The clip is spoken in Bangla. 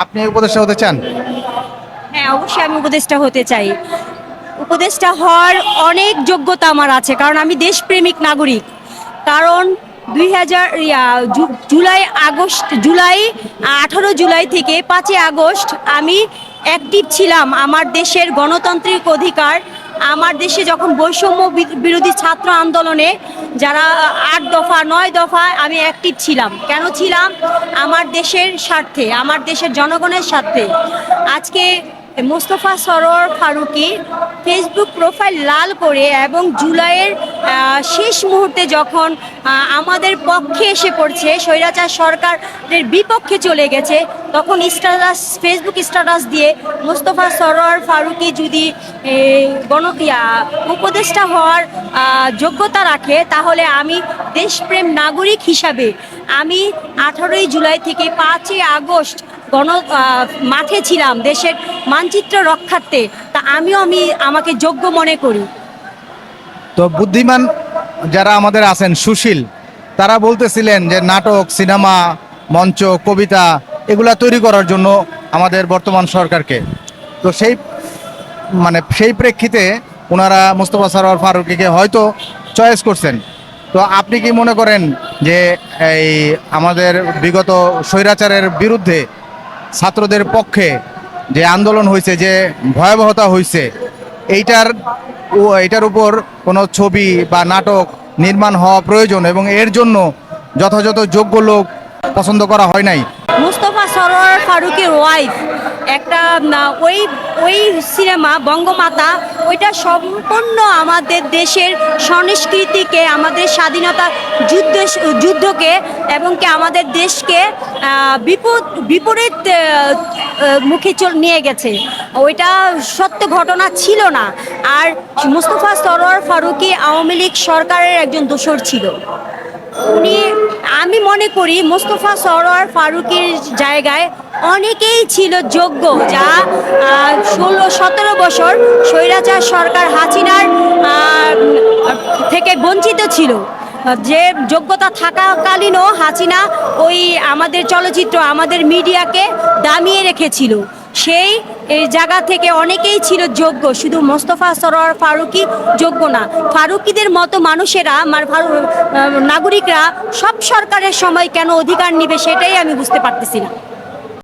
আপনি উপদেষ্টা হতে চান? হ্যাঁ, অবশ্যই আমি উপদেষ্টা হতে চাই। উপদেষ্টা হওয়ার অনেক যোগ্যতা আমার আছে, কারণ আমি দেশপ্রেমিক নাগরিক। কারণ 2000 জুলাই আগস্ট জুলাই 18 জুলাই থেকে 5 আগস্ট আমি অ্যাক্টিভ ছিলাম আমার দেশের গণতান্ত্রিক অধিকার। আমার দেশে যখন বৈষম্য বিরোধী ছাত্র আন্দোলনে যারা 8 দফা 9 দফা আমি অ্যাক্টিভ ছিলাম। কেন ছিলাম? আমার দেশের স্বার্থে, আমার দেশের জনগণের স্বার্থে। আজকে মোস্তফা সরোয়ার ফারুকী ফেসবুক প্রোফাইল লাল করে এবং জুলাইয়ের শেষ মুহূর্তে যখন আমাদের পক্ষে এসে পড়ছে, স্বৈরাচার সরকারের বিপক্ষে চলে গেছে, তখন ফেসবুক স্ট্যাটাস দিয়ে মোস্তফা সরোয়ার ফারুকী যদি উপদেষ্টা হওয়ার যোগ্যতা রাখে, তাহলে আমি দেশপ্রেম নাগরিক হিসাবে আমি 18 জুলাই থেকে 5 আগস্ট মাঠে ছিলাম দেশের মানচিত্র রক্ষার্থে। তা আমি আমাকে যোগ্য মনে করি। তো বুদ্ধিমান যারা আমাদের আছেন, সুশীল, তারা বলতেছিলেন যে নাটক, সিনেমা, মঞ্চ, কবিতা এগুলা তৈরি করার জন্য আমাদের বর্তমান সরকারকে, তো সেই প্রেক্ষিতে ওনারা মোস্তফা সরোয়ার ফারুকীকে হয়তো চয়েস করছেন। তো আপনি কি মনে করেন যে এই আমাদের বিগত স্বৈরাচারের বিরুদ্ধে ছাত্রদের পক্ষে যে আন্দোলন হয়েছে, যে ভয়াবহতা হয়েছে, এইটার উপর কোনো ছবি বা নাটক নির্মাণ হওয়া প্রয়োজন এবং এর জন্য যথাযথ যোগ্য লোক পছন্দ করা হয় নাই? মুস্তফা সরোয়ার ফারুকের ওয়াইফ একটা ওই ওই সিনেমা বঙ্গমাতা, ওইটা সম্পূর্ণ আমাদের দেশের সংস্কৃতিকে, আমাদের স্বাধীনতা যুদ্ধকে এবং কি আমাদের দেশকে বিপরীত মুখে নিয়ে গেছে। ওইটা সত্য ঘটনা ছিল না। আর মুস্তফা সরোয়ার ফারুকী আওয়ামী লীগ সরকারের একজন দোসর ছিল। আমি মনে করি মোস্তফা সরোয়ার ফারুকীর জায়গায় অনেকেই ছিল যোগ্য, যা 16-17 বছর স্বৈরাচার সরকার হাসিনার থেকে বঞ্চিত ছিল। যে যোগ্যতা থাকাকালীনও হাসিনা ওই আমাদের চলচ্চিত্র, আমাদের মিডিয়াকে দামিয়ে রেখেছিল। সেই জায়গা থেকে অনেকেই ছিল যোগ্য, শুধু মোস্তফা সরোয়ার ফারুকী যোগ্য না। ফারুকীদের মতো মানুষেরা, নাগরিকরা সব সরকারের সময় কেন অধিকার নিবে, সেটাই আমি বুঝতে পারতেছি না।